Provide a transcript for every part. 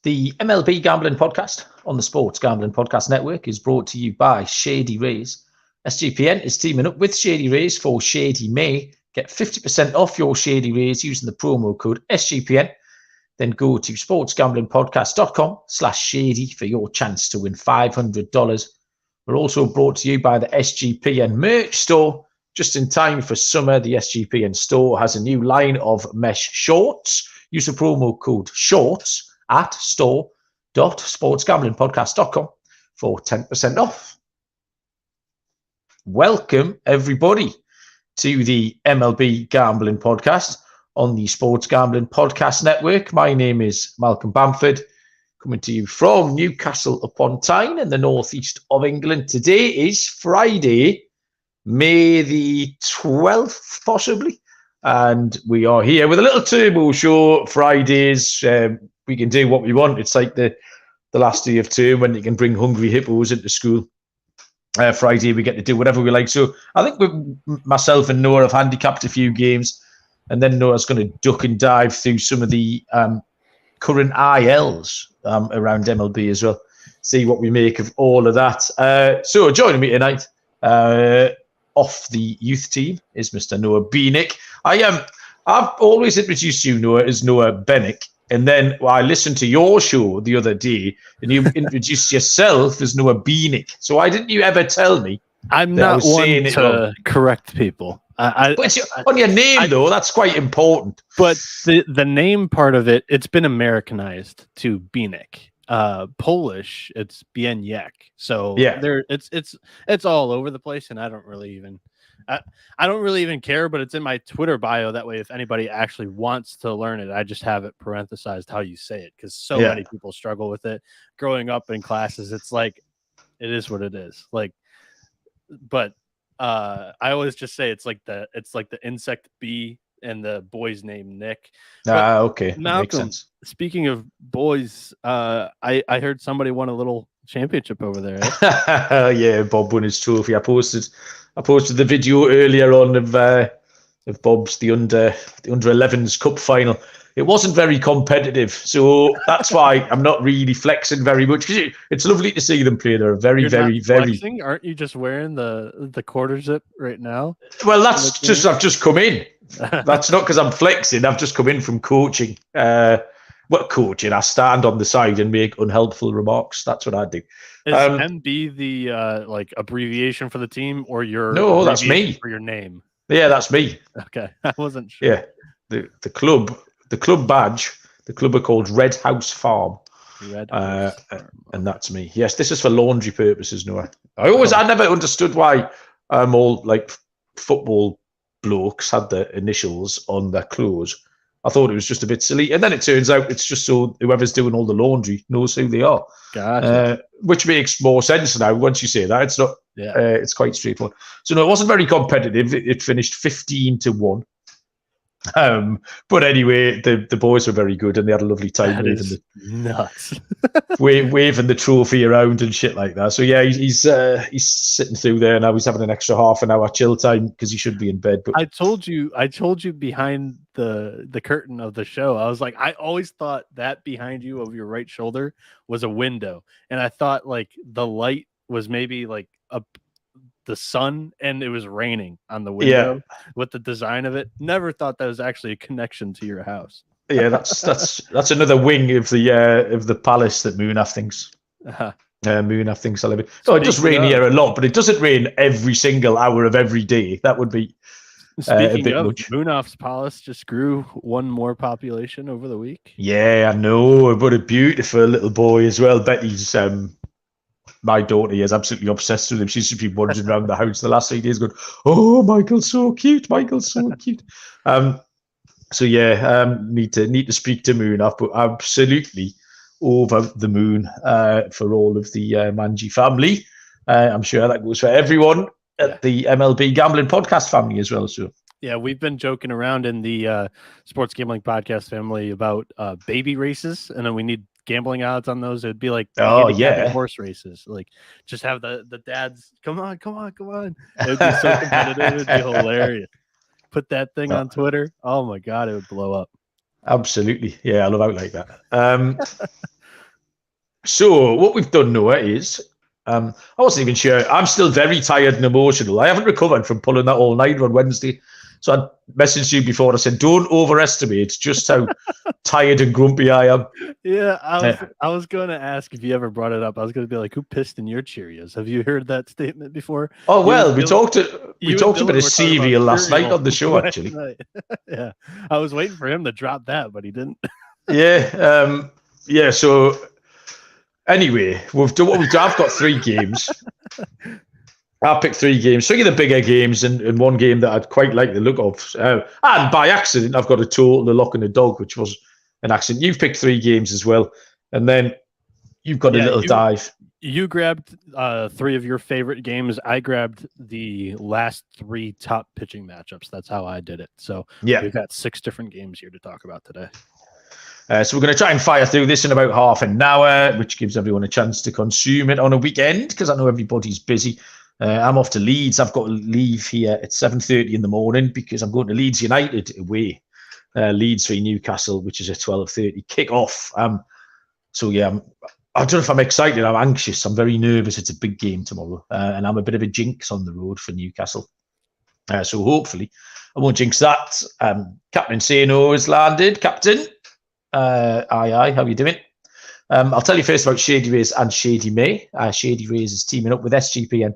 The MLB Gambling Podcast on the Sports Gambling Podcast Network is brought to you by Shady Rays. SGPN is teaming up with Shady Rays for Shady May. Get 50% off your Shady Rays using the promo code SGPN. Then go to sportsgamblingpodcast.com/shady for your chance to win $500. We're also brought to you by the SGPN merch store. Just in time for summer, the SGPN store has a new line of mesh shorts. Use the promo code SHORTS at store.sportsgamblingpodcast.com for 10% off. Welcome, everybody, to the MLB Gambling Podcast on the Sports Gambling Podcast Network. My name is Malcolm Bamford, coming to you from Newcastle upon Tyne in the northeast of England. Today is Friday, May the 12th, possibly, and we are here with a little turbo show. Fridays, we can do what we want. It's like the last day of term when you can bring hungry hippos into school. Friday, we get to do whatever we like. So I think myself and Noah have handicapped a few games, and then Noah's going to duck and dive through some of the current ILs around MLB as well. See what we make of all of that. So joining me tonight off the youth team is Mr. Noah Bieniek. I've always introduced you, Noah, as Noah Bieniek. And then I listened to your show the other day, and you introduced yourself as Noah Bieniek. So why didn't you ever tell me? I'm not one to correct people. But on your name, though, that's quite important. But the name part of it, it's been Americanized to Bieniek. Polish, it's Bieniek. So yeah, it's all over the place, and I don't really even care, but it's in my Twitter bio. That way, if anybody actually wants to learn it, I just have it parenthesized how you say it, because many people struggle with it. Growing up in classes, it's like, it is what it is. Like, but I always just say it's like the insect bee and the boy's name Nick. Okay, Malcolm, makes sense. Speaking of boys, I heard somebody won a little championship over there. Yeah, Bob won his trophy. I posted the video earlier on of Bob's the under 11s cup final. It wasn't very competitive, so that's why I'm not really flexing very much. It's lovely to see them play. They're very flexing? Aren't you just wearing the quarter zip right now? Well, that's just I've just come in. That's not because I'm flexing. I've just come in from coaching. Coaching? I stand on the side and make unhelpful remarks. That's what I do. Is MB the like abbreviation for the team, or your no? That's me for your name. Yeah, that's me. Okay, I wasn't sure. Yeah, the club badge. The club are called Red House Farm. And that's me. Yes, this is for laundry purposes, Noah. I never understood why all like football blokes had their initials on their clothes. I thought it was just a bit silly. And then it turns out it's just so whoever's doing all the laundry knows who they are. Gotcha. Which makes more sense now once you say that. It's not. Yeah. It's quite straightforward. So no, it wasn't very competitive. It finished 15-1. But anyway, the boys were very good, and they had a lovely time waving the trophy around and shit like that. So yeah, he's sitting through there now. He's having an extra half an hour chill time because he should be in bed. But I told you behind the curtain of the show, I was like, I always thought that behind you of your right shoulder was a window, and I thought like the light was maybe like the sun, and it was raining on the window with the design of it. Never thought that was actually a connection to your house. Yeah, that's another wing of the palace that Munaf thinks. Munaf thinks I live in. So it does rain here a lot, but it doesn't rain every single hour of every day. That would be Speaking of, Munoz Palace just grew one more population over the week. Yeah, I know. What a beautiful little boy as well. Betty's my daughter is absolutely obsessed with him. She's just been wandering around the house the last 3 days going, "Oh, Michael's so cute. Michael's so cute." So yeah, need to speak to Munoz, but absolutely over the moon for all of the Manji family. I'm sure that goes for everyone at the MLB Gambling Podcast family as well. So yeah, we've been joking around in the Sports Gambling Podcast family about baby races, and then we need gambling odds on those. It'd be like horse races. Like just have the dads come on. It would be so competitive. It'd be hilarious. Put that thing on Twitter. Oh my God, it would blow up. Absolutely. Yeah, I love out like that. So what we've done, Noah, is I wasn't even sure. I'm still very tired and emotional. I haven't recovered from pulling that all night on Wednesday. So I messaged you before. I said, don't overestimate just how tired and grumpy I am. Yeah, I was going to ask if you ever brought it up. I was going to be like, who pissed in your Cheerios? Have you heard that statement before? Oh, well, we talked a bit of cereal last night on the show, actually. Yeah, I was waiting for him to drop that, but he didn't. Yeah, so anyway, we've done what we've done. I've got 3 games. I picked 3 games, 3 of the bigger games, and one game that I'd quite like the look of. And by accident, I've got a total, a lock, and a dog, which was an accident. You've picked 3 games as well, and then you've got a little dive. You grabbed 3 of your favorite games. I grabbed the last 3 top pitching matchups. That's how I did it. So we've got 6 different games here to talk about today. So we're going to try and fire through this in about half an hour, which gives everyone a chance to consume it on a weekend, because I know everybody's busy. I'm off to Leeds. I've got to leave here at 7:30 in the morning because I'm going to Leeds United away. Leeds v Newcastle, which is a 12:30 kick-off. So yeah, I don't know if I'm excited. I'm anxious. I'm very nervous. It's a big game tomorrow, and I'm a bit of a jinx on the road for Newcastle. So hopefully I won't jinx that. Captain Sano has landed. Captain, aye, how are you doing? I'll tell you first about Shady Rays and Shady May. Shady Rays is teaming up with SGPN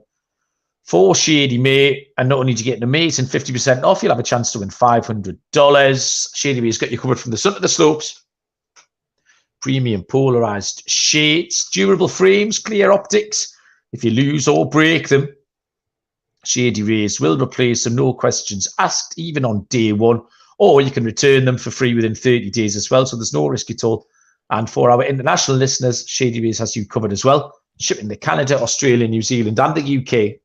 for Shady May, and not only do you get an amazing 50% off, you'll have a chance to win $500. Shady Ray's got you covered from the sun to the slopes. Premium polarized shades, durable frames, clear optics. If you lose or break them, Shady Rays will replace them, no questions asked, even on day one, or you can return them for free within 30 days as well, so there's no risk at all. And for our international listeners, Shady Rays has you covered as well. Shipping to Canada, Australia, New Zealand, and the UK.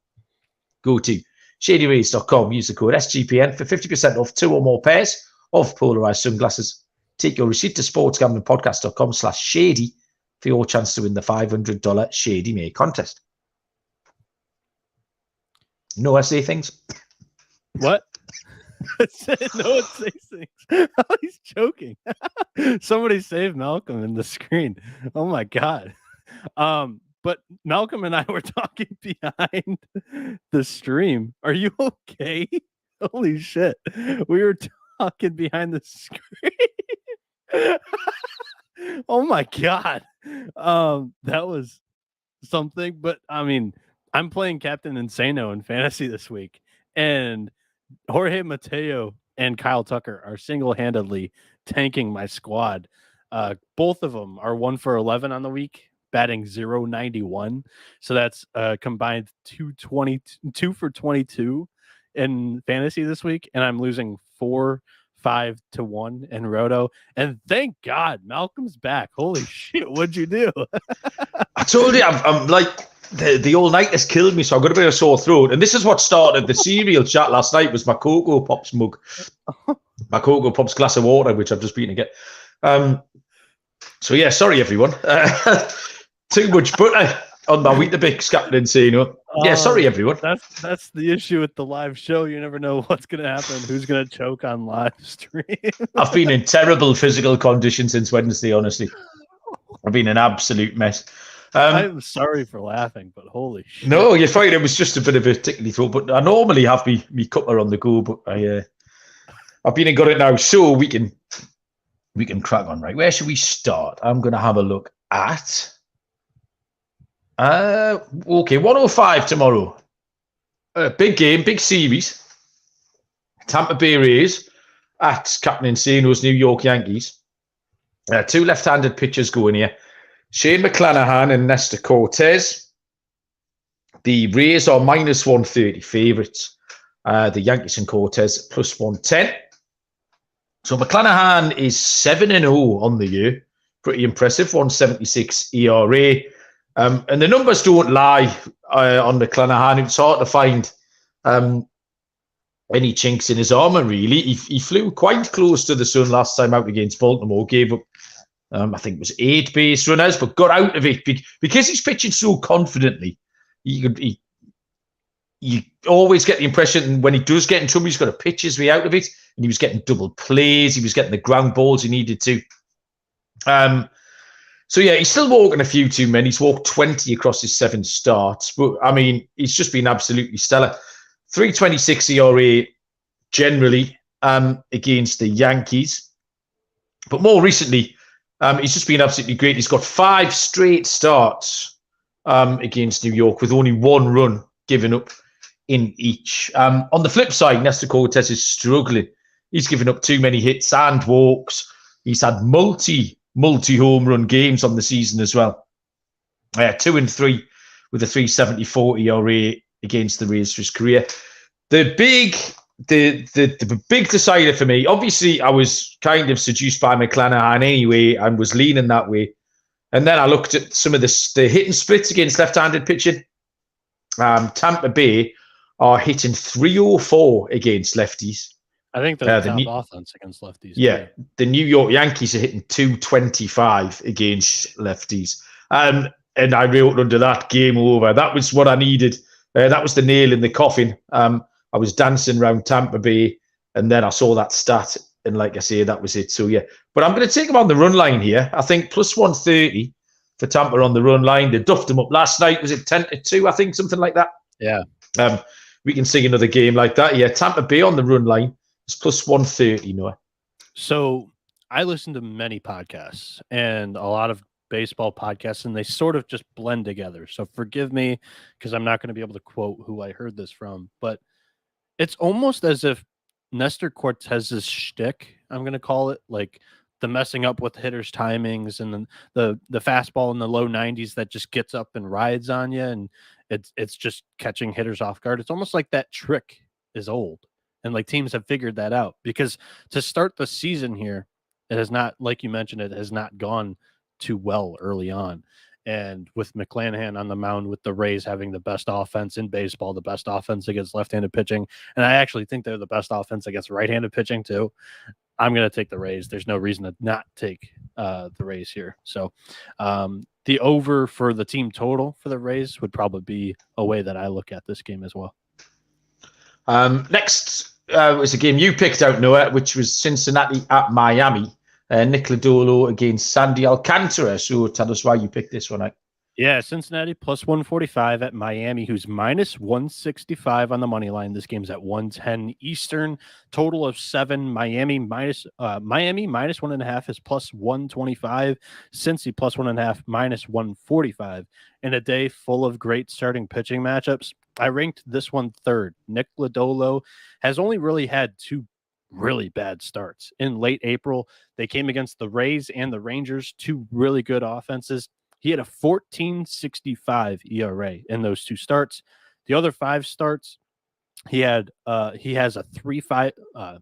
Go to shadyrays.com, use the code SGPN for 50% off 2 or more pairs of polarized sunglasses. Take your receipt to sportsgamblingpodcast.com/shady for your chance to win the $500 Shady May contest. No, I say things. What? No, say things. He's joking. Somebody save Malcolm in the screen. Oh my God. But Malcolm and I were talking behind the stream. Are you okay? Holy shit. We were talking behind the screen. Oh my God. That was something. But I mean, I'm playing Captain Insano in fantasy this week, and Jorge Mateo and Kyle Tucker are single-handedly tanking my squad. Both of them are 1 for 11 on the week, batting .091. So that's combined 2 for 22 in fantasy this week, and I'm losing 4-5-1 in Roto. And thank God Malcolm's back. Holy shit, what'd you do? I told you, I'm like, the all-night has killed me, so I've got a bit of a sore throat. And this is what started the cereal chat last night, was my Cocoa Pops mug. My Cocoa Pops glass of water, which I've just been to get. So yeah, sorry everyone. Too much butter on my Weetabix, Captain Insano. Yeah, sorry everyone. That's the issue with the live show. You never know what's going to happen. Who's going to choke on live stream? I've been in terrible physical condition since Wednesday, honestly. I've been an absolute mess. I'm sorry for laughing, but holy shit. No, you're fine. It was just a bit of a tickly throat, but I normally have me cuppa on the go, but I've been and got it now, so we can crack on. Right, where should we start? I'm going to have a look at okay, 105 tomorrow. Big game, big series. Tampa Bay Rays at Captain Insano's New York Yankees. Two left-handed pitchers going here. Shane McClanahan and Nestor Cortez. The Rays are minus 130 favourites. The Yankees and Cortez plus 110. So McClanahan is 7-0 on the year. Pretty impressive, 176 ERA. And the numbers don't lie on McClanahan. It's hard to find any chinks in his armour, really. He flew quite close to the sun last time out against Baltimore. Gave up, I think it was 8 base runners, but got out of it because he's pitching so confidently. You always get the impression when he does get in trouble, he's got to pitch his way out of it. And he was getting double plays. He was getting the ground balls he needed to. So, yeah, he's still walking a few too many. He's walked 20 across his 7 starts. But, I mean, he's just been absolutely stellar. 3.26 ERA generally against the Yankees. But more recently, he's just been absolutely great. He's got 5 straight starts against New York with only 1 run given up in each. On the flip side, Nestor Cortez is struggling. He's given up too many hits and walks. He's had multi home run games on the season as well. 2 and 3 with a 3.74 ERA against the Rays for his career. The big decider for me, obviously I was kind of seduced by McClanahan anyway and was leaning that way. And then I looked at some of the hitting splits against left-handed pitching. Tampa Bay are hitting 304 against lefties. I think they're the top offense against lefties. Yeah, the New York Yankees are hitting 225 against lefties. And I wrote under that, game over. That was what I needed. That was the nail in the coffin. I was dancing around Tampa Bay, and then I saw that stat, and like I say, that was it. So, yeah. But I'm going to take them on the run line here. I think plus 130 for Tampa on the run line. They duffed them up last night. Was it 10-2, I think, something like that? Yeah. We can see another game like that. Yeah, Tampa Bay on the run line. It's plus 130, Noah. So I listen to many podcasts and a lot of baseball podcasts, and they sort of just blend together. So forgive me because I'm not going to be able to quote who I heard this from, but it's almost as if Nestor Cortez's shtick, I'm going to call it, like the messing up with hitters' timings and the fastball in the low 90s that just gets up and rides on you, and it's just catching hitters off guard. It's almost like that trick is old. And like teams have figured that out, because to start the season here, it has not, like you mentioned, it has not gone too well early on. And with McClanahan on the mound, with the Rays having the best offense in baseball, the best offense against left-handed pitching, and I actually think they're the best offense against right-handed pitching too. I'm going to take the Rays. There's no reason to not take the Rays here. So the over for the team total for the Rays would probably be a way that I look at this game as well. Next was a game you picked out, Noah, which was Cincinnati at Miami. Nick Lodolo against Sandy Alcantara. So tell us why you picked this one out. Yeah, Cincinnati plus 145 at Miami, who's minus 165 on the money line. This game's at 110 Eastern. Total of 7. Miami minus 1.5 is plus 125. Cincy plus 1.5 minus 145. In a day full of great starting pitching matchups, I ranked this one third. Nick Lodolo has only really had 2 really bad starts. In late April, they came against the Rays and the Rangers, 2 really good offenses. He had a 14.65 ERA in those 2 starts. The other 5 starts, he has a 3.5.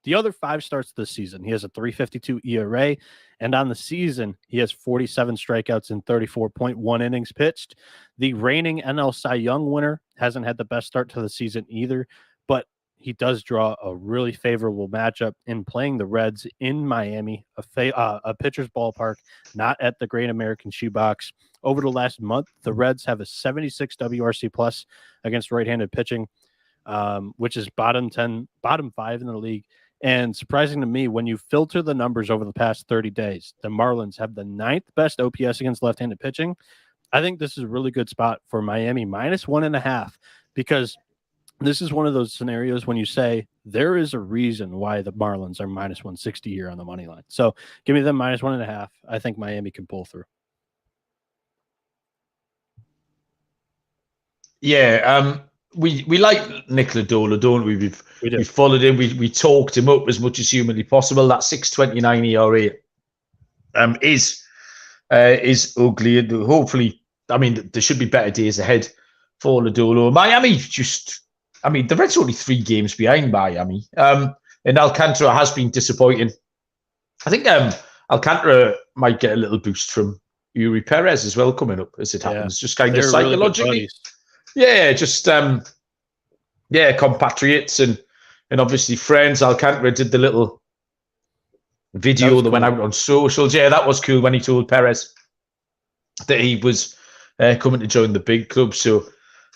The other 5 starts this season, he has a 3.52 ERA, and on the season, he has 47 strikeouts in 34.1 innings pitched. The reigning NL Cy Young winner hasn't had the best start to the season either, but he does draw a really favorable matchup in playing the Reds in Miami, a pitcher's ballpark, not at the Great American Shoebox. Over the last month, the Reds have a 76 WRC plus against right-handed pitching, which is bottom 5 in the league. And surprising to me, when you filter the numbers over the past 30 days, the Marlins have the 9th best OPS against left-handed pitching. I think this is a really good spot for Miami minus 1.5, because this is one of those scenarios when you say there is a reason why the Marlins are minus 160 here on the money line. So give me them minus 1.5. I think Miami can pull through. Yeah. we like Nick Lodolo, don't we? We followed him. We talked him up as much as humanly possible. That 6.29 ERA is ugly. And hopefully, I mean, there should be better days ahead for Lodolo. Miami the Reds are only 3 games behind Miami. And Alcantara has been disappointing. I think Alcantara might get a little boost from Yuri Perez as well coming up as it happens. Just kind of psychologically. Really just compatriots and obviously friends. Alcantara did the little video that went out on socials. Yeah, that was cool when he told Perez that he was coming to join the big club. So,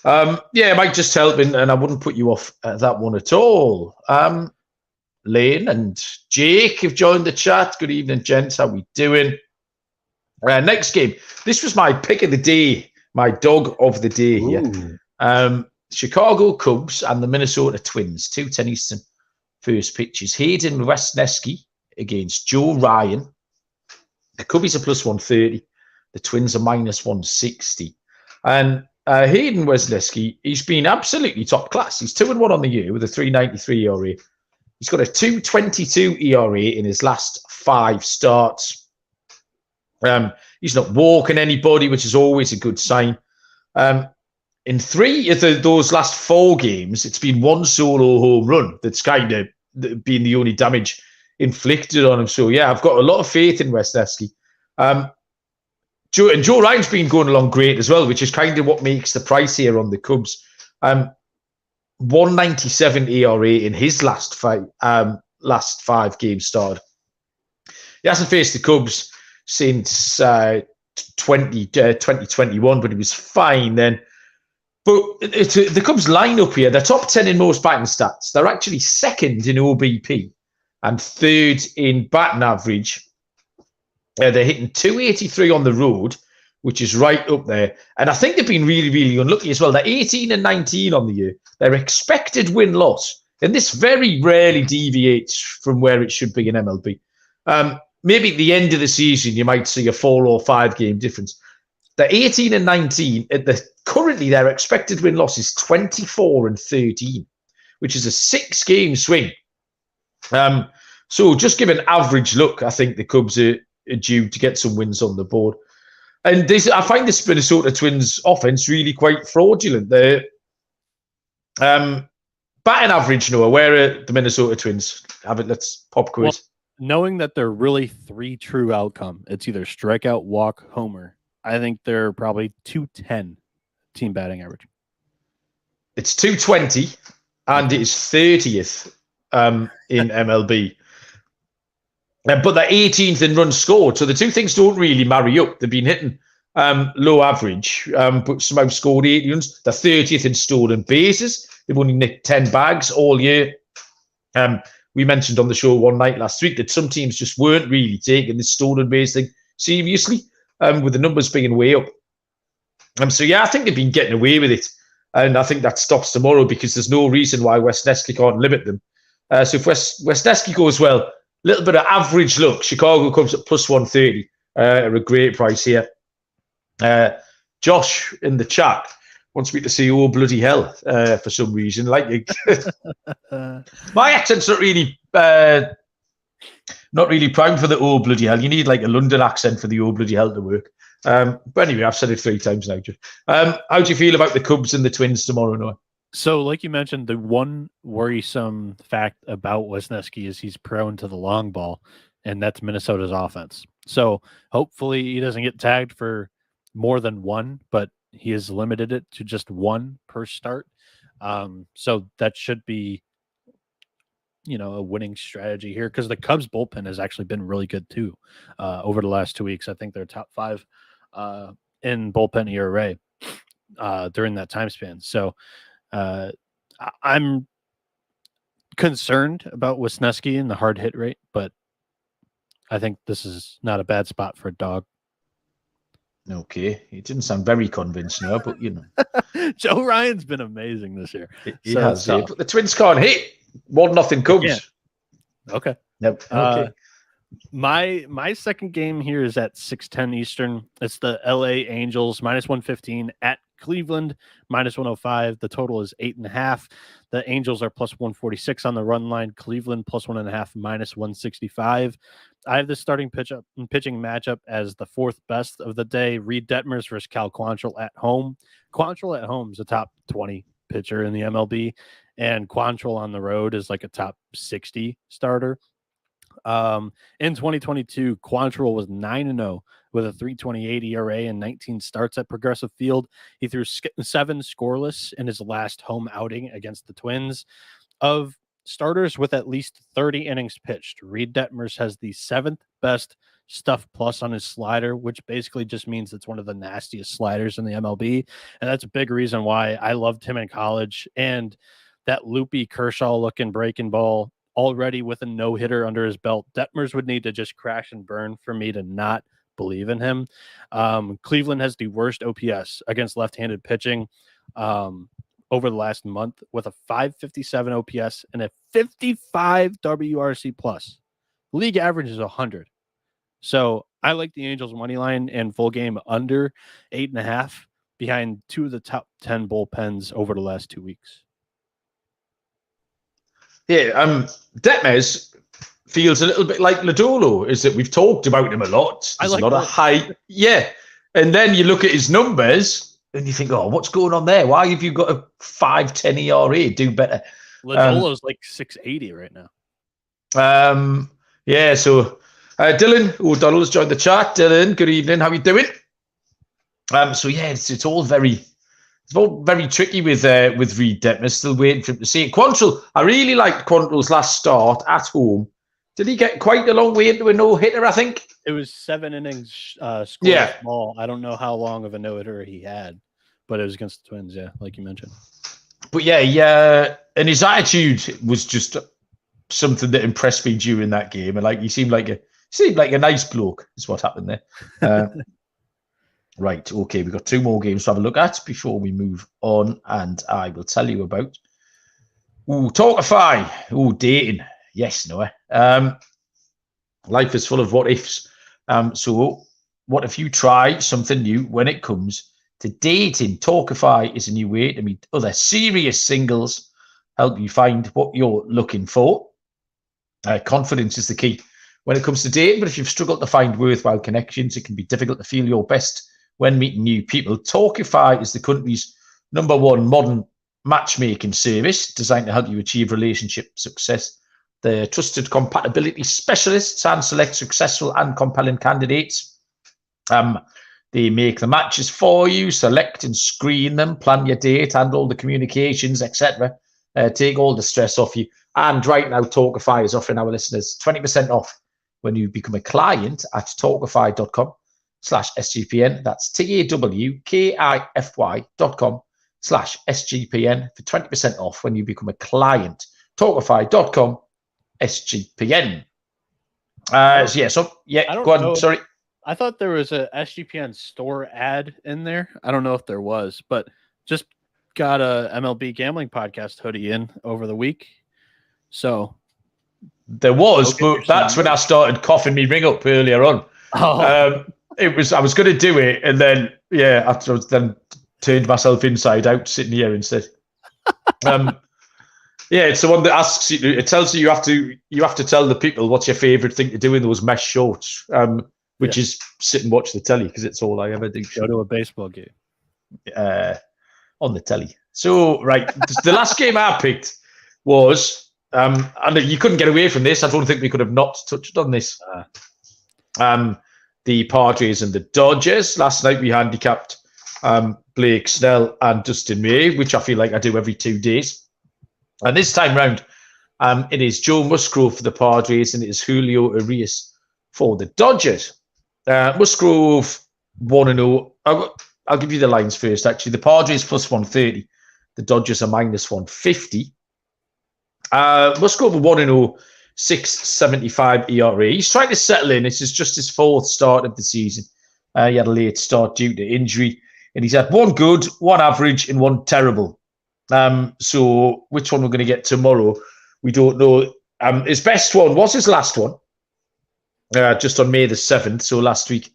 it might just help, and I wouldn't put you off that one at all. Lane and Jake have joined the chat. Good evening, gents. How we doing? Next game. This was my pick of the day, my dog of the day here. Chicago Cubs and the Minnesota Twins, 2:10 Eastern first pitches. Hayden Wesneski against Joe Ryan. The Cubbies are plus 130. The Twins are minus 160. And Hayden Wesneski, he's been absolutely top class. He's 2-1 on the year with a 3.93 ERA. He's got a 2.22 ERA in his last 5 starts. He's not walking anybody, which is always a good sign. In 3 of those last 4 games, it's been 1 solo home run that's kind of been the only damage inflicted on him. So, yeah, I've got a lot of faith in Wesneski. Joe Ryan's been going along great as well, which is kind of what makes the price here on the Cubs. 1.97 ERA in his last 5 games started. He hasn't faced the Cubs since 2021, but he was fine then. But the Cubs lineup here, they're top 10 in most batting stats. They're actually 2nd in OBP and 3rd in batting average. They're hitting 283 on the road, which is right up there. And I think they've been really, really unlucky as well. They're 18 and 19 on the year. Their expected win-loss, and this very rarely deviates from where it should be in MLB. Maybe at the end of the season, you might see a 4 or 5 game difference. They're 18 and 19. Currently, their expected win-loss is 24 and 13, which is a 6-game swing. So just give an average look. I think the Cubs are due to get some wins on the board. And I find this Minnesota Twins offense really quite fraudulent. They're batting average, Noah. Where are the Minnesota Twins? Let's pop quiz. Well, knowing that they're really 3 true outcome, it's either strikeout, walk, homer. I think they're probably 210 team batting average. It's 220, and it is 30th in MLB. But they're 18th in runs scored. So the two things don't really marry up. They've been hitting low average, but somehow scored 8 runs. They're 30th in stolen bases. They've only nicked 10 bags all year. We mentioned on the show one night last week that some teams just weren't really taking this stolen base thing seriously, with the numbers being way up. So, yeah, I think they've been getting away with it. And I think that stops tomorrow because there's no reason why Wesneski can't limit them. So if Wesneski goes well, little bit of average look. Chicago comes at plus 130 at a great price here. Josh in the chat wants me to say, oh, bloody hell, for some reason. My accent's not really proud for the oh, bloody hell. You need like a London accent for the oh, bloody hell to work. But anyway, I've said it 3 times now. How do you feel about the Cubs and the Twins tomorrow, Noah? So, like you mentioned, the one worrisome fact about Wesneski is he's prone to the long ball, and that's Minnesota's offense. So, hopefully, he doesn't get tagged for more than 1, but he has limited it to just 1 per start. So, that should be, a winning strategy here because the Cubs bullpen has actually been really good too over the last 2 weeks. I think they're top 5 in bullpen ERA during that time span. So, I'm concerned about Wesneski and the hard hit rate, but I think this is not a bad spot for a dog. Okay. It didn't sound very convincing, but Joe Ryan's been amazing this year. He has. But the Twins can't hit. 1-0 Cubs. Yeah. Okay. Nope. Okay. My second game here is at 6:10 Eastern. It's the LA Angels -115 at Cleveland -105. The total is 8.5. The Angels are +146 on the run line. Cleveland +1.5 -165. I have the starting pitching matchup as the fourth best of the day. Reed Detmers versus Cal Quantrill at home. Quantrill at home is a top 20 pitcher in the MLB, and Quantrill on the road is like a top 60 starter. In 2022, Quantrill was 9-0 with a 3.28 ERA and 19 starts at Progressive Field. He threw 7 scoreless in his last home outing against the Twins. Of starters with at least 30 innings pitched, Reed Detmers has the 7th best stuff plus on his slider, which basically just means it's one of the nastiest sliders in the MLB. And that's a big reason why I loved him in college. And that loopy Kershaw looking breaking ball already with a no-hitter under his belt, Detmers would need to just crash and burn for me to not believe in him. Cleveland has the worst OPS against left-handed pitching over the last month with a 557 OPS and a 55 WRC plus. League average is 100. So I like the Angels money line and full game under 8.5 behind 2 of the top 10 bullpens over the last 2 weeks. Yeah, Detmers feels a little bit like Lodolo, is that we've talked about him a lot. There's a lot of hype. Yeah. And then you look at his numbers and you think, oh, what's going on there? Why have you got a 5.10 ERA? Do better. Lodolo's like 680 right now. Yeah, so Dylan O'Donnell's joined the chat. Dylan, good evening. How are you doing? So yeah, it's all very tricky with Reed Detmers. Still waiting for him to see it. Quantrill, I really liked Quantrill's last start at home. Did he get quite a long way into a no-hitter, I think? It was 7 innings scored small. I don't know how long of a no-hitter he had, but it was against the Twins, yeah, like you mentioned. But yeah, and his attitude was just something that impressed me during that game. And like he seemed like a nice bloke, is what happened there. Right, okay, we've got 2 more games to have a look at before we move on, and I will tell you about Talkify. Dating. Yes, Noah. Life is full of what ifs. So what if you try something new when it comes to dating? Talkify is a new way to meet other serious singles, help you find what you're looking for. Confidence is the key when it comes to dating, but if you've struggled to find worthwhile connections, it can be difficult to feel your best when meeting new people. Talkify is the country's #1 modern matchmaking service designed to help you achieve relationship success. They're trusted compatibility specialists and select successful and compelling candidates. They make the matches for you, select and screen them, plan your date, handle the communications, etc. Take all the stress off you. And right now, Talkify is offering our listeners 20% off when you become a client at talkify.com/SGPN. That's TAWKIFY.com/SGPN for 20% off when you become a client. Talkify.com/SGPN. Go on. Sorry. I thought there was a SGPN store ad in there. I don't know if there was, but just got a MLB gambling podcast hoodie in over the week. So there was, but that's when I started coughing me ring up earlier on. I was going to do it, and then after I then turned myself inside out, sitting here instead. It's the one that asks you. It tells you you have to tell the people what's your favorite thing to do in those mesh shorts, which is sit and watch the telly, because it's all I ever do. Go to a baseball game on the telly. So right, the last game I picked was. And you couldn't get away from this. I don't think we could have not touched on this. The Padres and the Dodgers. Last night we handicapped Blake Snell and Dustin May, which I feel like I do every 2 days. And this time round, it is Joe Musgrove for the Padres and it is Julio Urias for the Dodgers. Musgrove 1-0. I'll give you the lines first, actually. The Padres +130. The Dodgers are -150. Musgrove 1-0, 6.75 ERA. He's trying to settle in. This is just his 4th start of the season. He had a late start due to injury, and he's had 1 good, 1 average, and 1 terrible. So which one we're going to get tomorrow, we don't know. His best one was his last one. just on May the 7th, so last week.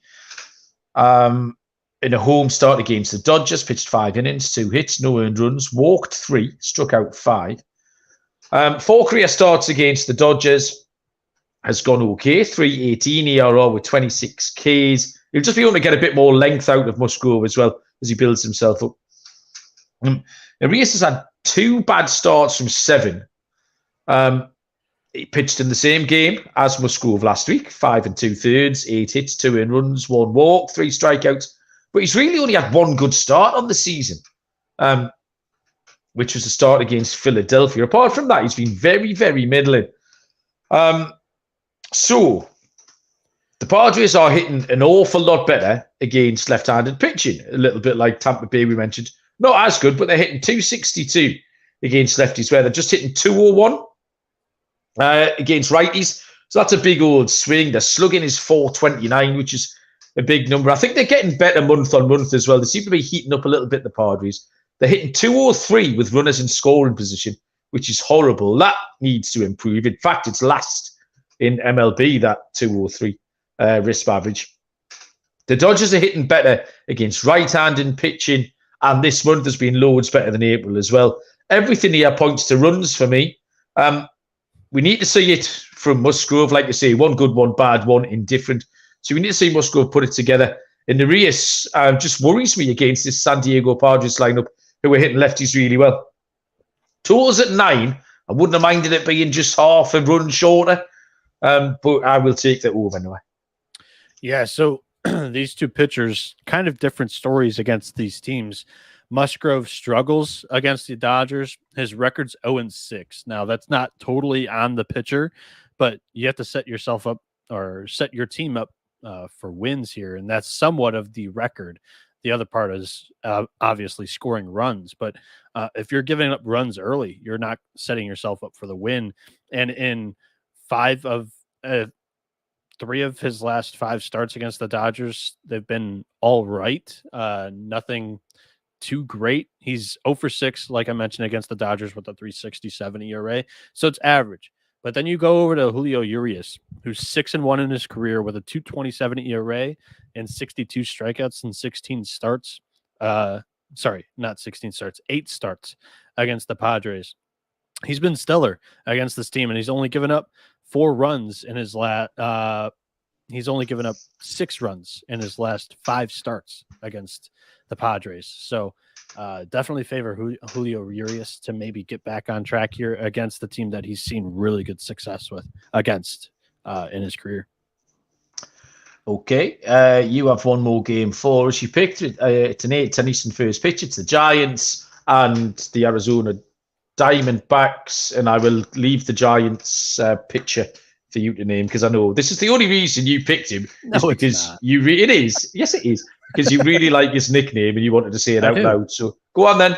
In a home start against the Dodgers, pitched 5 innings, 2 hits, no earned runs, walked 3, struck out 5. 4 career starts against the Dodgers has gone okay. 3.18 ERA with 26 Ks. He'll just be able to get a bit more length out of Musgrove as well as he builds himself up. Arias has had 2 bad starts from 7. He pitched in the same game as Musgrove last week, 5 2/3, 8 hits, 2 earned runs, 1 walk, 3 strikeouts. But he's really only had 1 good start on the season, which was the start against Philadelphia. Apart from that, he's been very, very middling. So the Padres are hitting an awful lot better against left-handed pitching, a little bit like Tampa Bay we mentioned. Not as good, but they're hitting 262 against lefties, where they're just hitting 201 against righties. So that's a big old swing. Their slugging is 429, which is a big number. I think they're getting better month on month as well. They seem to be heating up a little bit, the Padres. They're hitting 203 with runners in scoring position, which is horrible. That needs to improve. In fact, it's last in MLB, that 203 RISP average. The Dodgers are hitting better against right-handed pitching, and this month has been loads better than April as well. Everything here points to runs for me. We need to see it from Musgrove, like I say, 1 good, 1 bad, 1 indifferent. So we need to see Musgrove put it together. And Arias just worries me against this San Diego Padres lineup, who are hitting lefties really well. Totals at 9. I wouldn't have minded it being just half a run shorter, but I will take the over anyway. Yeah, so these 2 pitchers, kind of different stories against these teams. Musgrove struggles against the Dodgers. His record's 0-6. Now, that's not totally on the pitcher, but you have to set yourself up or set your team up for wins here, and that's somewhat of the record. The other part is obviously scoring runs, but if you're giving up runs early, you're not setting yourself up for the win. And in 3 of his last 5 starts against the Dodgers, they've been all right. Nothing too great. He's 0-6, like I mentioned, against the Dodgers with a 3.67 ERA. So it's average. But then you go over to Julio Urias, who's 6-1 in his career with a 2.27 ERA and 62 strikeouts and 16 starts. Sorry, not 16 starts, 8 starts against the Padres. He's been stellar against this team, and he's only given up 4 runs in his he's only given up 6 runs in his last 5 starts against the Padres. So definitely favor Julio Urias to maybe get back on track here against the team that he's seen really good success with against in his career. Okay, you have one more game for us. You picked it. It's an 8-10 Eastern first pitch. It's the Giants and the Arizona Diamondbacks, and I will leave the Giants pitcher for you to name, because I know this is the only reason you picked him. No, because it is. Yes, it is. Because you really like his nickname and you wanted to say it out loud. So go on then.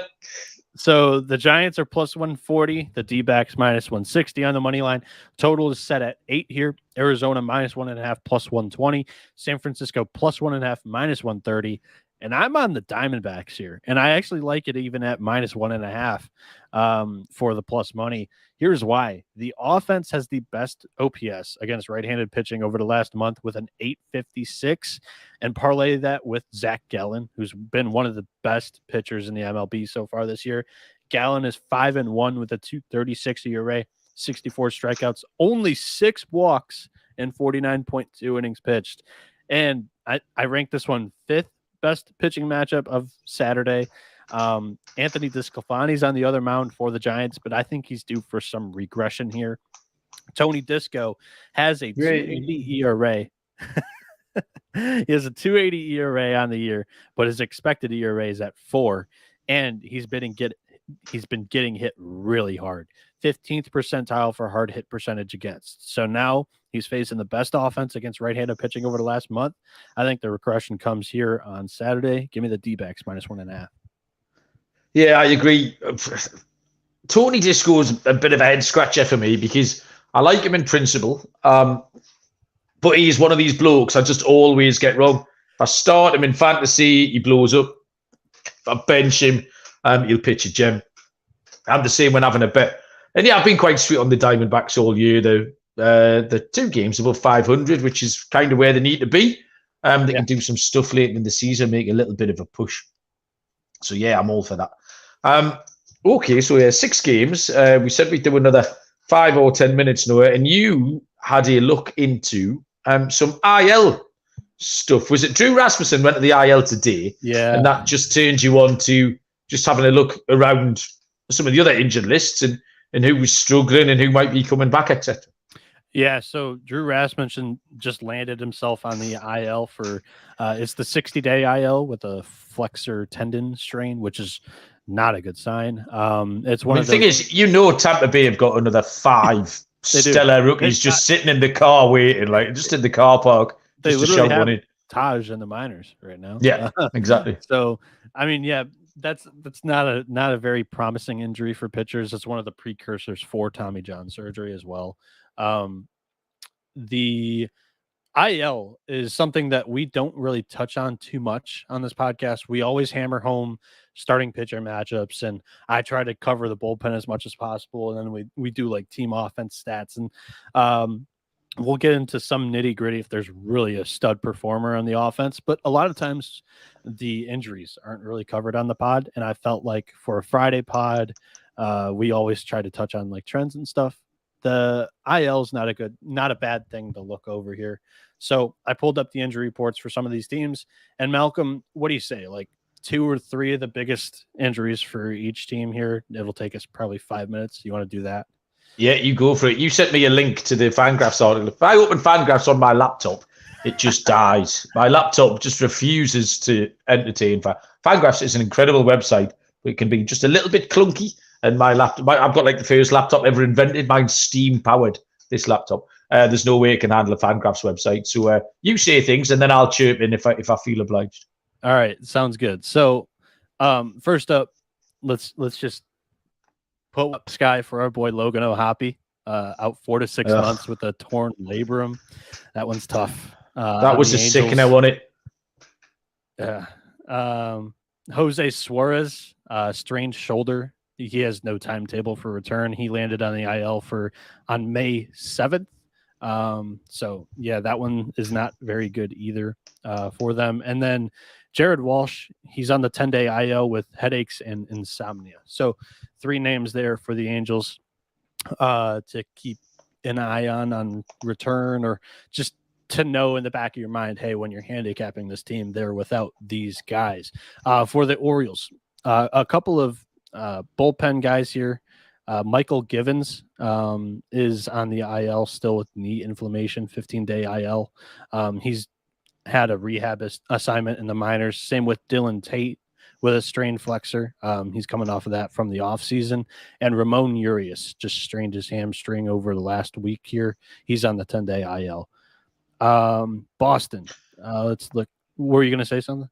So the Giants are plus 140. The D-backs minus 160 on the money line. Total is set at 8 here. Arizona minus 1.5 plus 120. San Francisco plus 1.5 minus 130. And I'm on the Diamondbacks here. And I actually like it even at minus 1.5 for the plus money. Here's why. The offense has the best OPS against right-handed pitching over the last month with an 856, and parlay that with Zach Gallen, who's been one of the best pitchers in the MLB so far this year. Gallen is 5-1 with a 2.36 ERA, 64 strikeouts, only 6 walks, and 49.2 innings pitched. And I ranked this one 5th best pitching matchup of Saturday. Anthony DeSclafani's on the other mound for the Giants, but I think he's due for some regression here. Tony Disco has a 2.80 ERA. He has a 2.80 ERA on the year, but his expected ERA is at 4, and he's been getting hit really hard. 15th percentile for hard hit percentage against. So now he's facing the best offense against right-handed pitching over the last month. I think the regression comes here on Saturday. Give me the D-backs minus 1.5. Yeah, I agree. Tony Disco's a bit of a head scratcher for me because I like him in principle, but he's one of these blokes I just always get wrong. If I start him in fantasy, he blows up. If I bench him, he'll pitch a gem. I'm the same when having a bet. And yeah, I've been quite sweet on the Diamondbacks all year, though. the 2 games above 500, which is kind of where they need to be. They can do some stuff later in the season, make a little bit of a push. So, yeah, I'm all for that. Okay, so 6 games. We said we'd do another 5 or 10 minutes, Noah, and you had a look into some IL stuff. Was it Drew Rasmussen went to the IL today? Yeah. And that just turned you on to just having a look around some of the other injured lists and who was struggling and who might be coming back, etc. Yeah, so Drew Rasmussen just landed himself on the IL for it's the 60-day IL with a flexor tendon strain, which is not a good sign. It's one of the thing is, Tampa Bay have got another 5 stellar rookies just sitting in the car waiting, like just in the car park. They just literally to have one in. Taj in the minors right now. Yeah, exactly. So, I mean, yeah, that's not a very promising injury for pitchers. It's one of the precursors for Tommy John surgery as well. The IL is something that we don't really touch on too much on this podcast. We always hammer home starting pitcher matchups, and I try to cover the bullpen as much as possible. And then we do like team offense stats, and we'll get into some nitty gritty if there's really a stud performer on the offense. But a lot of times the injuries aren't really covered on the pod. And I felt like for a Friday pod, we always try to touch on like trends and stuff. The IL is not a bad thing to look over here. So I pulled up the injury reports for some of these teams. And Malcolm, what do you say? Like 2 or 3 of the biggest injuries for each team here. It'll take us probably 5 minutes. You want to do that? Yeah, you go for it. You sent me a link to the Fangraphs article. If I open Fangraphs on my laptop, it just dies. My laptop just refuses to entertain. Fangraphs is an incredible website, but it can be just a little bit clunky. And my laptop, I've got like the first laptop ever invented. Mine's steam powered, this laptop. There's no way it can handle a Fangraphs website. So you say things and then I'll chirp in if I feel obliged. All right. Sounds good. So first up, let's just put up sky for our boy Logan O'Hoppe, out 4 to 6 months with a torn labrum. That one's tough. That was a sickener, wasn't it? Yeah. Jose Suarez, strained shoulder. He has no timetable for return. He landed on the IL on May 7th. So yeah, that one is not very good either for them. And then Jared Walsh, he's on the 10-day IL with headaches and insomnia. So 3 names there for the Angels to keep an eye on return, or just to know in the back of your mind, hey, when you're handicapping this team, they're without these guys. For the Orioles, a couple of bullpen guys here. Michael Givens is on the IL still with knee inflammation, 15-day IL. He's had a rehab assignment in the minors. Same with Dylan Tate with a strained flexor. He's coming off of that from the offseason. And Ramon Urias just strained his hamstring over the last week here. He's on the 10-day IL. Boston, let's look. Were you going to say something?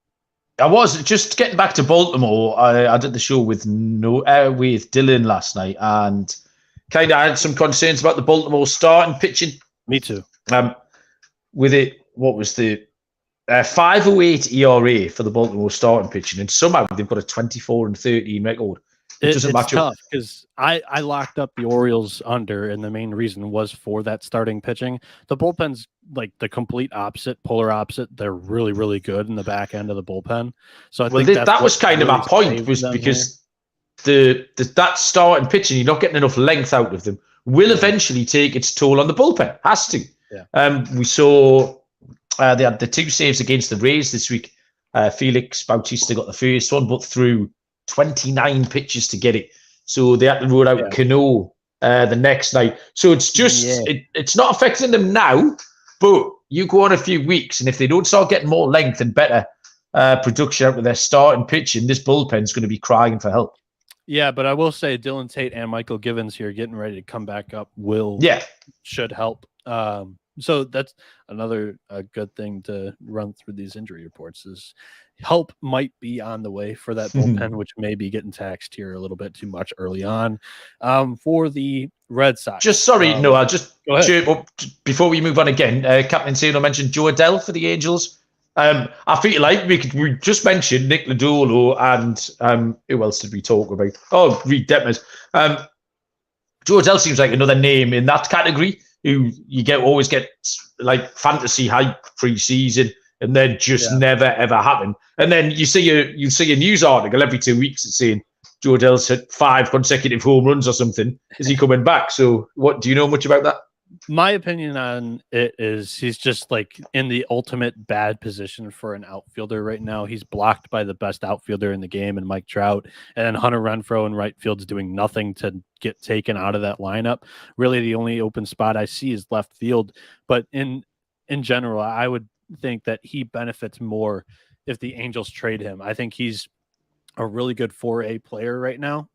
I was just getting back to Baltimore. I did the show with Dylan last night, and kind of had some concerns about the Baltimore starting pitching. Me too. With it, what was the 5.08 ERA for the Baltimore starting pitching, and somehow they've got a 24-13 record. It doesn't match up. It's tough because I locked up the Orioles under, and the main reason was for that starting pitching. The bullpen's like the complete opposite, polar opposite. They're really, really good in the back end of the bullpen. So I think that was kind of my point, was because that starting pitching, you're not getting enough length out of them, will eventually take its toll on the bullpen. Has to. Yeah. We saw they had the 2 saves against the Rays this week. Felix Bautista got the first one, but threw 29 pitches to get it. So they had to rule out Cano the next night. So it's just, it's not affecting them now, but you go on a few weeks, and if they don't start getting more length and better production out of their starting pitching, this bullpen's going to be crying for help. Yeah, but I will say Dylan Tate and Michael Givens here getting ready to come back up should help. So that's another good thing to run through these injury reports is help might be on the way for that bullpen, which may be getting taxed here a little bit too much early on. For the Red Sox. I'll just chirp up before we move on again. Captain Sano mentioned Joe Adell for the Angels. I feel like we just mentioned Nick Lodolo and who else did we talk about? Oh, Reed Detmers. Joe Adell seems like another name in that category. who always get like fantasy hype pre-season, and then just never ever happen. And then you see a news article every 2 weeks that's saying Joe Adell's hit 5 consecutive home runs or something. Is he coming back? So what do you know much about that? My opinion on it is he's just like in the ultimate bad position for an outfielder right now. He's blocked by the best outfielder in the game and Mike Trout, and then Hunter Renfroe in right field is doing nothing to get taken out of that lineup. Really, the only open spot I see is left field. But in general, I would think that he benefits more if the Angels trade him. I think he's a really good 4A player right now.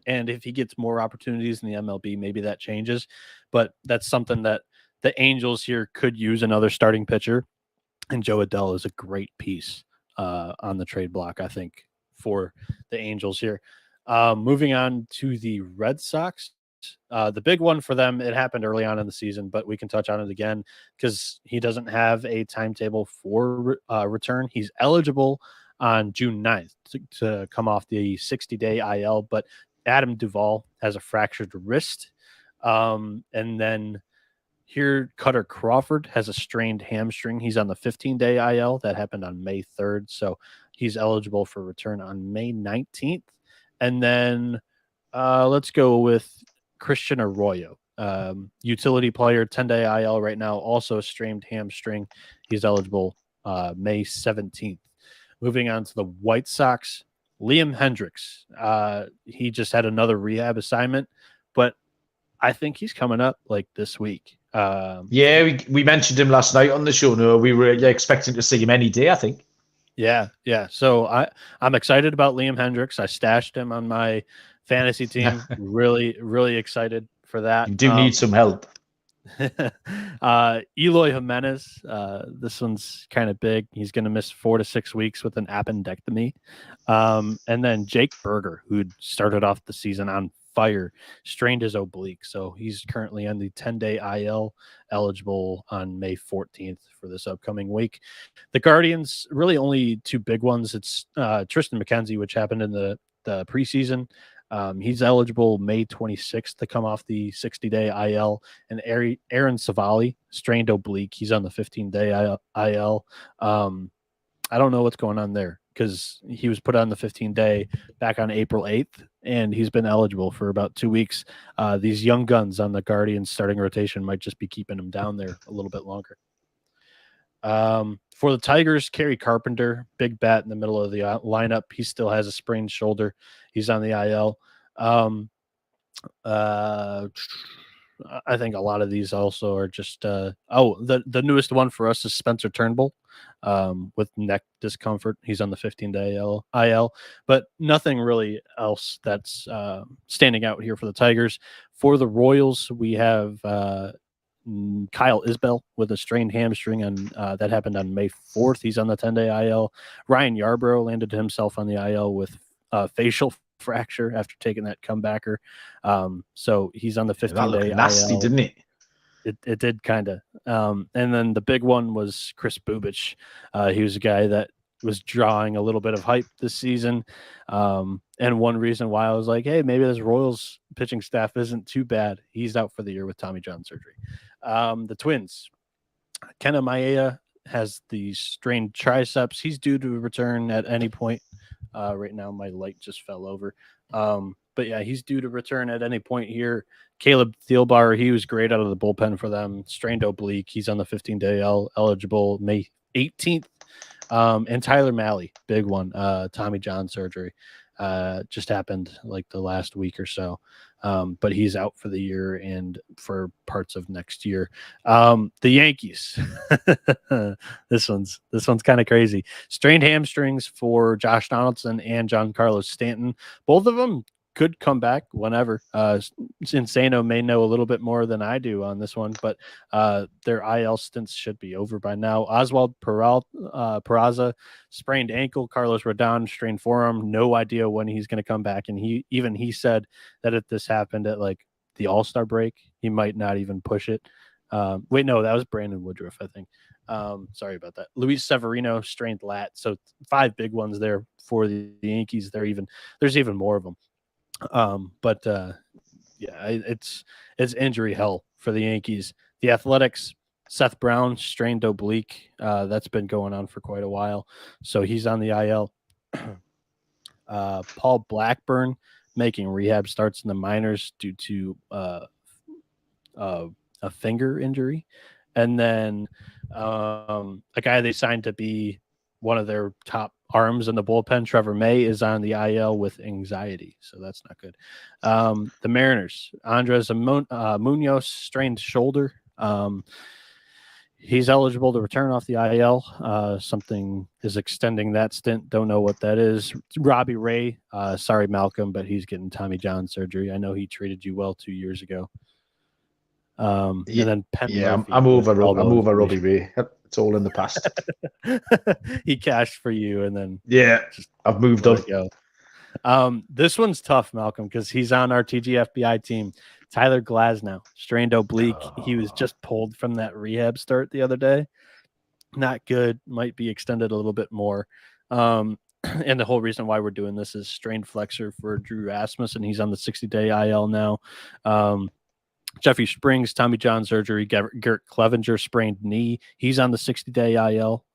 And if he gets more opportunities in the MLB, maybe that changes. But that's something that the Angels here could use another starting pitcher. And Joe Adell is a great piece on the trade block, I think, for the Angels here. Moving on to the Red Sox. The big one for them, it happened early on in the season, but we can touch on it again because he doesn't have a timetable for return. He's eligible on June 9th to come off the 60-day IL, but Adam Duvall has a fractured wrist. And then here, Cutter Crawford has a strained hamstring. He's on the 15-day IL. That happened on May 3rd, so he's eligible for return on May 19th. And then let's go with Christian Arroyo, utility player, 10-day IL right now, also a strained hamstring. He's eligible May 17th. Moving on to the White Sox, Liam Hendricks. He just had another rehab assignment, but I think he's coming up like this week. We mentioned him last night on the show. No, we were expecting to see him any day, I think. Yeah. So I'm excited about Liam Hendricks. I stashed him on my fantasy team. Really, really excited for that. You do need some help. Eloy Jimenez, this one's kind of big. He's going to miss 4 to 6 weeks with an appendectomy. And then Jake Berger, who started off the season on fire, strained his oblique, so he's currently on the 10-day IL, eligible on May 14th for this upcoming week. The Guardians, really only 2 big ones. It's Tristan McKenzie, which happened in the preseason. He's eligible May 26th to come off the 60-day IL, and Aaron Savali, strained oblique. He's on the 15-day IL. I don't know what's going on there because he was put on the 15-day back on April 8th, and he's been eligible for about 2 weeks. These young guns on the Guardians starting rotation might just be keeping him down there a little bit longer. For the Tigers, Kerry Carpenter, big bat in the middle of the lineup. He still has a sprained shoulder. He's on the IL. I think a lot of these also are just the newest one for us is Spencer Turnbull with neck discomfort. He's on the 15-day IL, but nothing really else that's standing out here for the Tigers. For the Royals, we have Kyle Isbell with a strained hamstring, and that happened on May 4th. He's on the 10-day IL. Ryan Yarbrough landed himself on the IL with facial fracture after taking that comebacker. So he's on the 15-day IL. Nasty, didn't it? It did kind of. And then the big one was Chris Bubich. He was a guy that was drawing a little bit of hype this season. And one reason why I was like, hey, maybe this Royals pitching staff isn't too bad. He's out for the year with Tommy John surgery. The Twins, Kenna Maeda has the strained triceps. He's due to return at any point. Right now, my light just fell over. But yeah, he's due to return at any point here. Caleb Thielbar, he was great out of the bullpen for them. Strained oblique. He's on the 15-day eligible May 18th. And Tyler Mahle, big one. Tommy John surgery just happened like the last week or so. But he's out for the year and for parts of next year. The Yankees, this one's kind of crazy. Strained hamstrings for Josh Donaldson and Giancarlo Stanton. Both of them could come back whenever. Insano may know a little bit more than I do on this one, but their IL stints should be over by now. Oswald Peraza, sprained ankle. Carlos Rodon, strained forearm. No idea when he's going to come back. And he said that if this happened at like the All-Star break, he might not even push it. Wait, no, that was Brandon Woodruff, I think. Sorry about that. Luis Severino, strained lat. So 5 big ones there for the Yankees. There's even more of them. It's injury hell for the Yankees. The Athletics, Seth Brown, strained oblique. That's been going on for quite a while. So he's on the IL. Paul Blackburn making rehab starts in the minors due to a finger injury. And then a guy they signed to be one of their top arms in the bullpen, Trevor May, is on the IL with anxiety. So that's not good. The Mariners, Andres Munoz, strained shoulder. He's eligible to return off the IL. Something is extending that stint. Don't know what that is. Robbie Ray, sorry, Malcolm, but he's getting Tommy John surgery. I know he treated you well 2 years ago. And then Penn Murphy, I'm over Robbie Ray. It's all in the past. He cashed for you, and then I've moved on. This one's tough, Malcolm, because he's on our TGFBI team. Tyler Glasnow, strained oblique. He was just pulled from that rehab start the other day. Not good. Might be extended a little bit more. And the whole reason why we're doing this is strained flexor for Drew Rasmussen. He's on the 60-day IL now. Jeffrey Springs, Tommy John surgery. Garrett Clevenger, sprained knee. He's on the 60-day IL.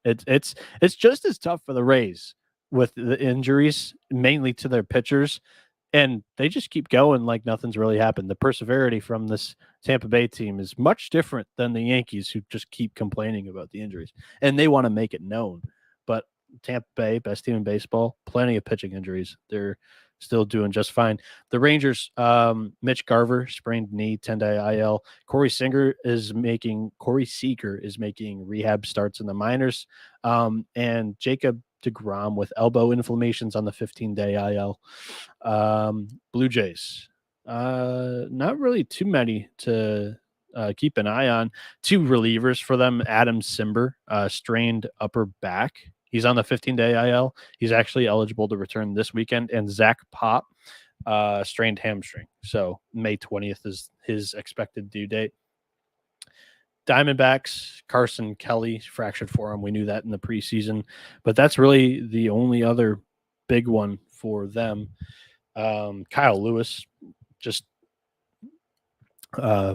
It's just as tough for the Rays with the injuries, mainly to their pitchers, and they just keep going like nothing's really happened. The perseverity from this Tampa Bay team is much different than the Yankees, who just keep complaining about the injuries, and they want to make it known. But Tampa Bay, best team in baseball, plenty of pitching injuries. They're still doing just fine. The Rangers, Mitch Garver, sprained knee, 10-day IL. Corey Seager is making rehab starts in the minors. And Jacob deGrom with elbow inflammations on the 15-day IL. Blue Jays, not really too many to keep an eye on. 2 relievers for them. Adam Simber, strained upper back. He's on the 15-day IL. He's actually eligible to return this weekend. And Zach Pop, strained hamstring. So May 20th is his expected due date. Diamondbacks, Carson Kelly, fractured forearm. We knew that in the preseason. But that's really the only other big one for them. Kyle Lewis, just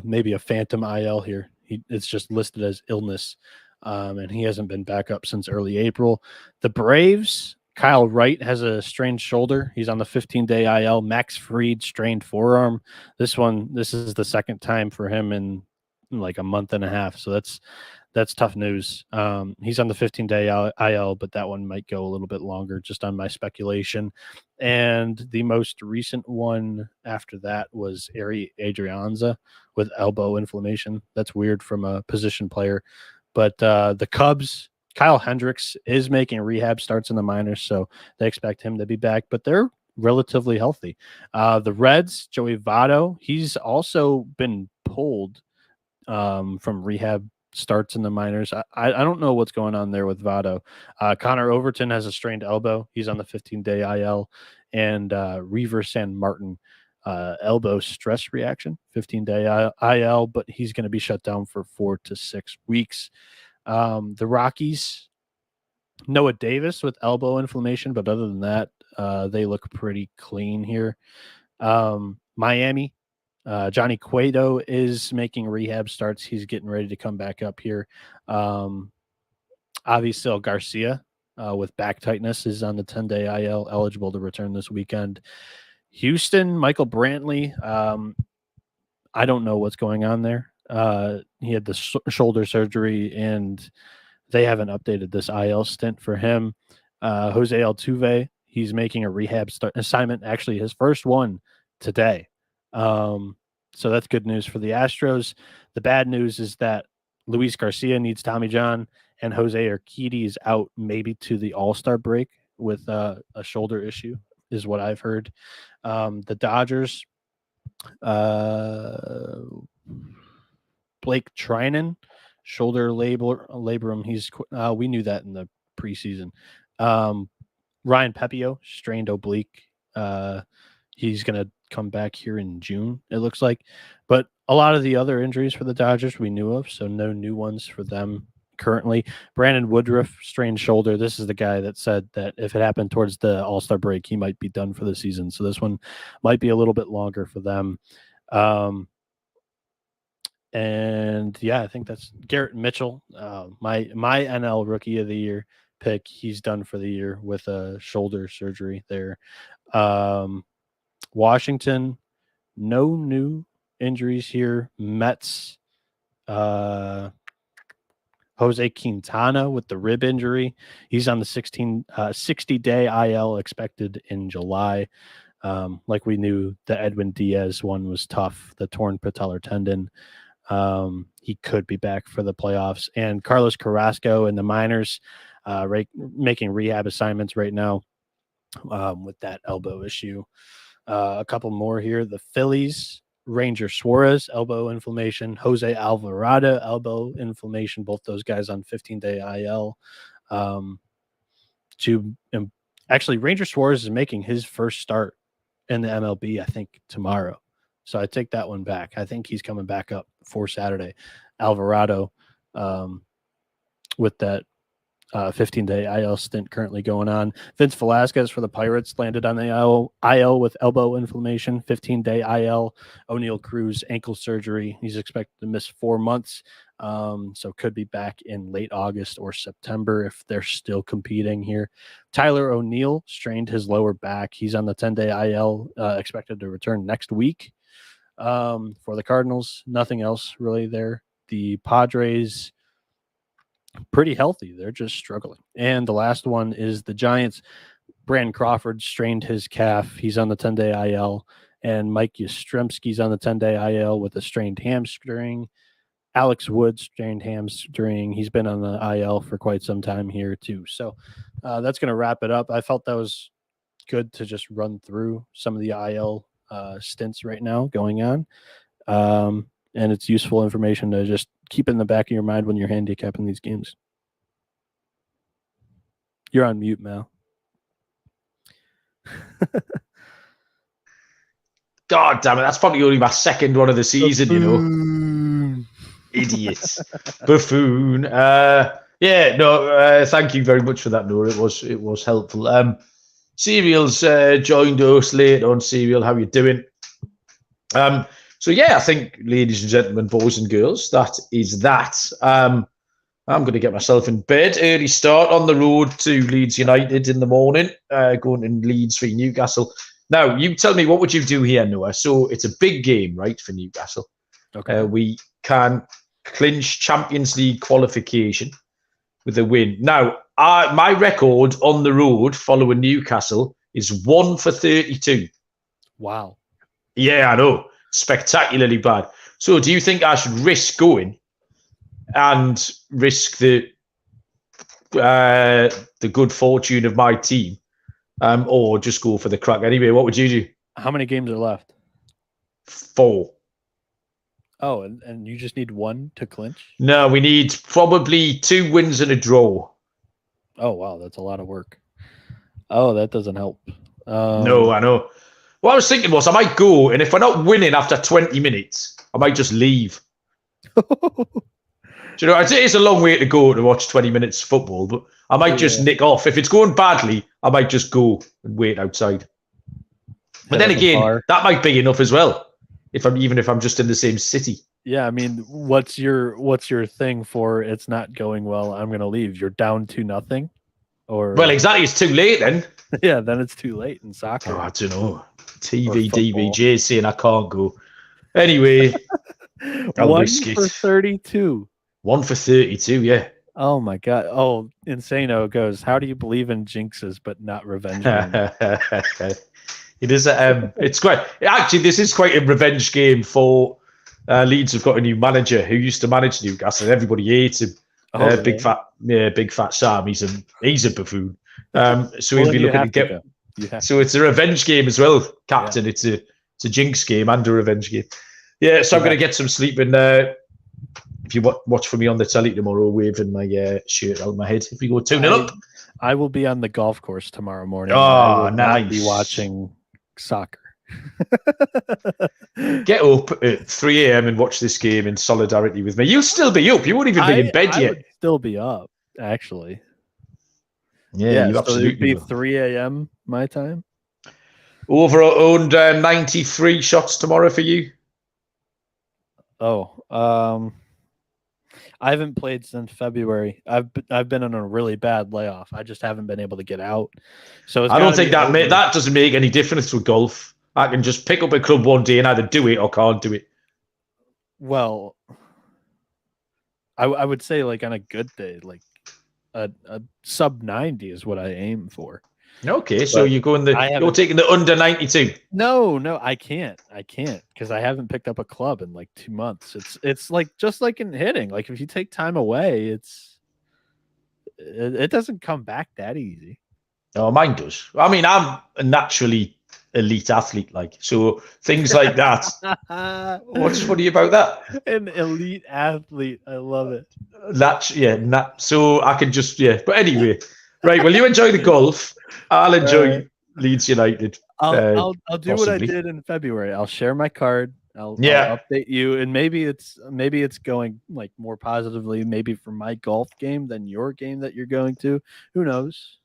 maybe a phantom IL here. It's just listed as illness. And he hasn't been back up since early April. The Braves, Kyle Wright has a strained shoulder. He's on the 15-day IL. Max Fried, strained forearm. This is the second time for him in like a month and a half. So that's tough news. He's on the 15-day IL, but that one might go a little bit longer, just on my speculation. And the most recent one after that was Ari Adrianza with elbow inflammation. That's weird from a position player. But the Cubs, Kyle Hendricks is making rehab starts in the minors, so they expect him to be back, but they're relatively healthy. The Reds, Joey Votto, he's also been pulled from rehab starts in the minors. I don't know what's going on there with Votto. Connor Overton has a strained elbow. He's on the 15-day IL. And Reaver San Martin, elbow stress reaction, 15-day IL, but he's going to be shut down for 4 to 6 weeks. The Rockies, Noah Davis with elbow inflammation, but other than that, they look pretty clean here. Miami, Johnny Cueto is making rehab starts. He's getting ready to come back up here. Avisail Garcia with back tightness is on the 10-day IL, eligible to return this weekend. Houston, Michael Brantley, I don't know what's going on there. He had the shoulder surgery, and they haven't updated this IL stint for him. Jose Altuve, he's making a rehab assignment, actually his first one today. So that's good news for the Astros. The bad news is that Luis Garcia needs Tommy John, and Jose Urquidy is out maybe to the All-Star break with a shoulder issue, is what I've heard. The Dodgers, Blake Trinan, shoulder labrum. We knew that in the preseason. Ryan Pepio, strained oblique. He's going to come back here in June, it looks like. But a lot of the other injuries for the Dodgers we knew of, so no new ones for them currently. Brandon Woodruff, strained shoulder. This is the guy that said that if it happened towards the All-Star break, he might be done for the season. So this one might be a little bit longer for them. And yeah, I think that's Garrett Mitchell, my NL Rookie of the Year pick. He's done for the year with a shoulder surgery there. Washington, no new injuries here. Mets, Jose Quintana with the rib injury. He's on the 60-day IL expected in July. Like we knew, the Edwin Diaz one was tough, the torn patellar tendon. He could be back for the playoffs. And Carlos Carrasco in the minors, making rehab assignments right now with that elbow issue. A couple more here. The Phillies, Ranger Suarez, elbow inflammation. Jose Alvarado, elbow inflammation. Both those guys on 15-day IL. Actually, Ranger Suarez is making his first start in the MLB, I think, tomorrow. So I take that one back. I think he's coming back up for Saturday. Alvarado with that 15-day IL stint currently going on. Vince Velasquez for the Pirates landed on the IL with elbow inflammation, 15-day IL. O'Neal Cruz, ankle surgery. He's expected to miss 4 months, so could be back in late August or September if they're still competing here. Tyler O'Neill strained his lower back. He's on the 10-day IL, expected to return next week. For the Cardinals, nothing else really there. The Padres, pretty healthy. They're just struggling. And the last one is the Giants. Brandon Crawford strained his calf. He's on the 10-day IL. And Mike Yastrzemski's on the 10-day IL with a strained hamstring. Alex Wood strained hamstring. He's been on the IL for quite some time here too. So that's going to wrap it up. I felt that was good to just run through some of the IL stints right now going on. And it's useful information to just keep in the back of your mind when you're handicapping these games. You're on mute, Mal. God damn it. That's probably only my second one of the season, you know. Idiots. Buffoon. Thank you very much for that, Noah. It was helpful. Serial's joined us later on. Serial, how you doing? I think, ladies and gentlemen, boys and girls, that is that. I'm going to get myself in bed. Early start on the road to Leeds United in the morning, going in Leeds v Newcastle. Now, you tell me, what would you do here, Noah? So it's a big game, right, for Newcastle. Okay. We can clinch Champions League qualification with a win. Now, my record on the road following Newcastle is 1 for 32. Wow. Yeah, I know. Spectacularly bad. So do you think I should risk going and risk the good fortune of my team, or just go for the crack anyway? What would you do? How many games are left? 4. Oh, and you just need 1 to clinch? No, we need probably 2 wins and a draw. Oh, wow. That's a lot of work. Oh, that doesn't help. No, I know. What I was thinking was I might go, and if we're not winning after 20 minutes, I might just leave. Do you know, it's a long way to go to watch 20 minutes of football, but I might just nick off. If it's going badly, I might just go and wait outside. But then again, that might be enough as well. If I'm just in the same city. Yeah, I mean, what's your thing for it's not going well, I'm going to leave? You're down 2-0? Or well, exactly. It's too late then. Yeah, then it's too late in soccer. Oh, I don't know. TV, DVJ saying I can't go. Anyway, 1 for 32. 1 for 32, yeah. Oh my God. Oh, Insano goes, how do you believe in jinxes but not revenge games? It is. It's quite. Actually, this is quite a revenge game for Leeds. Have got a new manager who used to manage Newcastle. Everybody hates him. Big fat Sam. He's a buffoon. So he'll be looking to get. So it's a revenge game as well, Captain. Yeah. It's a jinx game and a revenge game. Yeah. So I'm going to get some sleep. And if you watch for me on the telly tomorrow, waving my shirt out my head. If we go 2-0 up, I will be on the golf course tomorrow morning. Oh, nice. Be watching soccer. Get up at 3 a.m. and watch this game in solidarity with me. You'll still be up. You won't even be in bed yet. Would still be up, actually. Yeah, you so absolutely it'd be 3 a.m. my time. Over 93 shots tomorrow for you. I haven't played since February. I've been on a really bad layoff. I just haven't been able to get out. So I don't think that doesn't make any difference with golf. I can just pick up a club one day and either do it or can't do it. Well, I would say like on a good day, like a sub 90 is what I aim for. Okay, so you're taking the under 92. No, I can't because I haven't picked up a club in like 2 months. It's like just like in hitting. Like if you take time away, it doesn't come back that easy. Oh, mine does. I mean, I'm a naturally elite athlete, like so things like that. What's funny about that? An elite athlete, I love it. So I can just But anyway, right. Well, you enjoy the golf. I'll enjoy Leeds United. I'll do what I did in February. I'll share my card. I'll update you, and maybe it's going like more positively, maybe for my golf game than your game that you're going to. Who knows?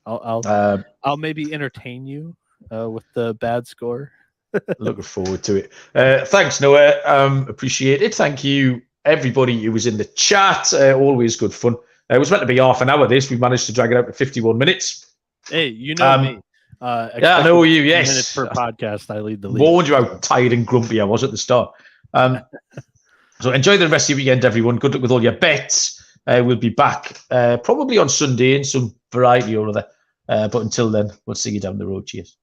I'll maybe entertain you with the bad score. Looking forward to it. Thanks, Noah. Appreciate it. Thank you, everybody who was in the chat. Always good fun. It was meant to be half an hour. We managed to drag it out to 51 minutes. Hey, you know me. I know you. Yes, minutes per podcast. I lead the league. Warned you how tired and grumpy I was at the start. So enjoy the rest of your weekend, everyone. Good luck with all your bets. We'll be back probably on Sunday in some variety or other. But until then, we'll see you down the road. Cheers.